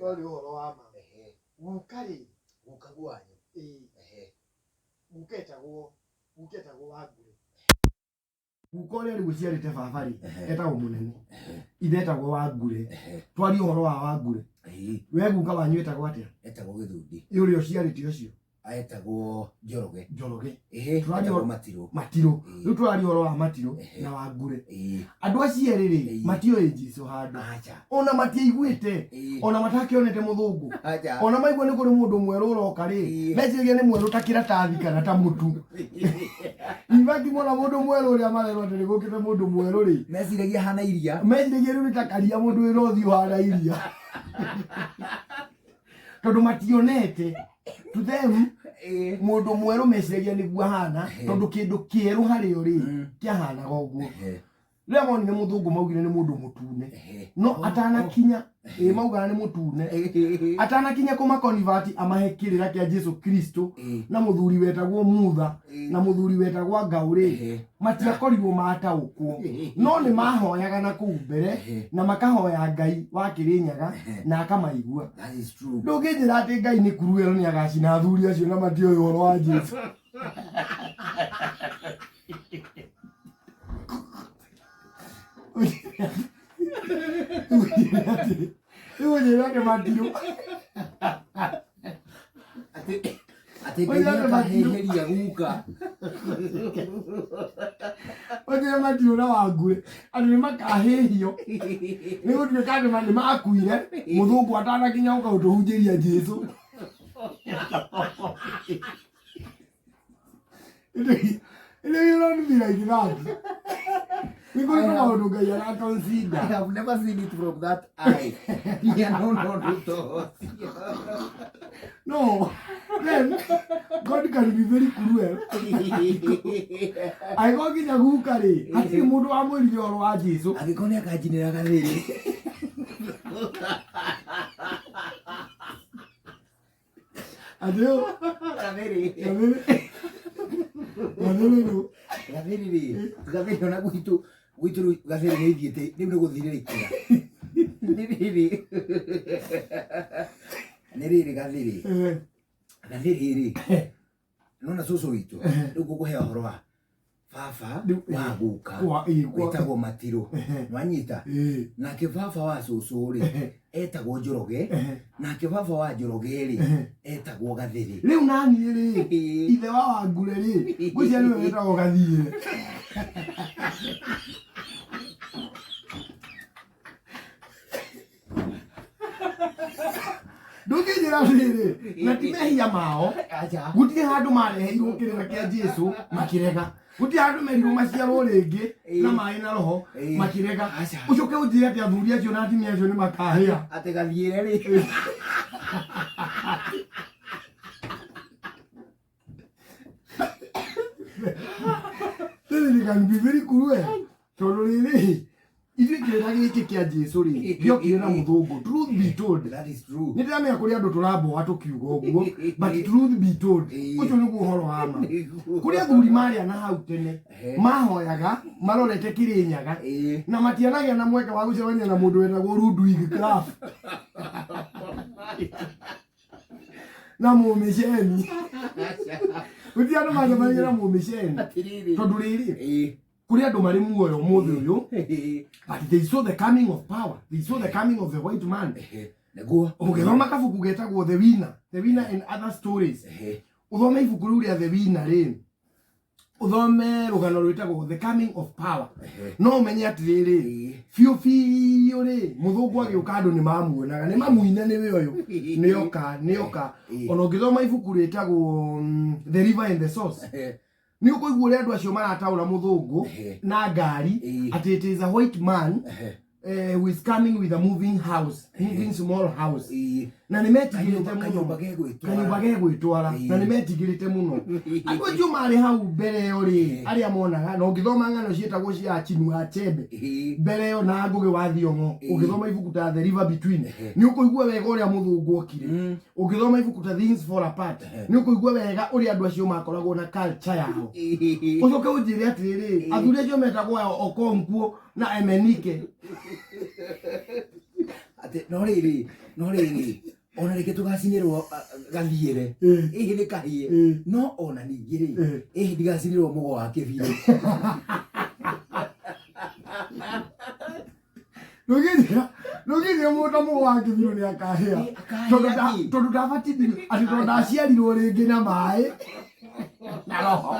Oli horo wa ma. Ukari. Ukagwanyu. Uketagwo wagure. Ukore ari guciarite babari etagwo munene. Ithetagwo wagure. Twari horo wa wagure. We guka wanyu etagwo atia? Etagwo Githundi. Yuri ociarite ocio. Aetagwo Njoroge. Twari horo Matiro. Riu twari horo wa Matiro na wagure. Andu acieriri matioe Jesu handu. Ona matiiguite. Ona matakionete muthungu. Ona maigua ni kuri mundu mweru uroka ri. Meciria ni mweru ta kiratathi kana ta mutu. Ibaki mona mundu mweru uria marero ndi gukite mundu mweru ri. Meciragia hana iria. Meciragia riu ta karia mundu wirothi hana iria. Tondu mationete. To them, mundu mweru meciragia niguo hana tondu kindu kieru hari uri kiahana goguo. Lemon ni muthungu maugire ni mundu mutune. No atanakinya mauga ni mutune. Atanakinya kuma convert amahekirira kia Jesu Kristo na muthuri wetagwo Mutha na muthuri wetagwo Ngauri. Matiakorirwo mataukwo. No ni mahoyaga na kuu mbere na makahoya Ngai wa Kirinyaga na akamaigua. That is true. Ndungijira ati Ngai ni kuruero ni agacina athuri acio na matioe horo wa Jesu. Ujira ke Matiro. Ate kaya kaheheria guka. Ujira Matiro na wagure. Ani makahehio. Ni gutwe kandi mani makuire. Muthungu atanakinya uka utuhunjiria Jesu. Ile yolo ni bila ikirati. I have never seen it from that eye. No. Then God can be very cruel. I go get a hookari. I think Mudu Amo is your wages. I can go Gathiri. I do. Gathiri ona gwitu Gathiri ni thiete ni guthirira ikira ni riri Gathiri nona susu witu riu gukuhe horo wa baba wa guka wetagwo Matiro nwanyita nake baba wa susu ri etagwo Njoroge nake baba wa Njoroge ri etagwo Gathiri. Riu nani ri ithe wa Wangure ri gucia ni etagwo Gathiri. Ndungijira riri na timehia mao gutire handu mareheirwo kirira kia Jesu makirega. Gutire handu merirwo maciarwo ringi na mai na roho makirega. Ucoke ujire ati athuri acio na atimia acio ni makahia ate gathiire ri. They can be very cruel. Tondu riri ithi kira giki kia Jesu ri gio kira muthungu. Truth be told, that is true. Ni ndamenya kuri andu turabo atukiuga uguo, but truth be told, ucio ni guhoro wa ma. Kuri athuri maria na hau tene mahoyaga marorete Kirinyaga na matianagia na mweka wa gucemania na mundu wetagwo Ludwig Craft na mumisheni. Uti andu macemanagia na mumisheni tondu riri kuri andu mari muoyo muthi uyu, but they saw the coming of power, they saw the coming of the white man. Neguo ugithoma kabuku getagwo The Winner and Other Stories. Uthome ibuku riu ria The Winner ri uthome rugano rwitagwo The Coming of Power. No umenye atiriri fiu ri muthungu agiuka andu ni mamuonaga ni mamuina ni we uyu nioka ona ungithoma ibuku ritagwo The River and the Source ni ukuigua uri andu acio marataura muthungu na ngari ati it is a white man who is coming with a moving house, moving small house. Na nimetigirite muno kanyumba gegwitwara na nimetigirite muno. Andu acio mari hau mbere yo ri aria monaga no ngithoma ngano cietagwo cia Chinua Achebe mbere yo na Ngugi wa Thiong'o. Ungithoma ibuku ta The River Between ni ukuigua wega uria muthungu okire. Ungithoma ibuku ta Things Fall Apart ni ukuigua wega uria andu acio makoragwo na culture yao. Ucoke unjire atiriri athuri acio metagwo Okonkwo na Emenike. ate no riri ona reke tugacinirwo gathiere ihi ni kahie no ona ningi ri ihi ndigacinirwo mugo wa kibire Nugithia mũndũ mugo wa kibire ni akahia tondu ndabatirio ati tondu ndaciarirwo ringi na maĩ na roho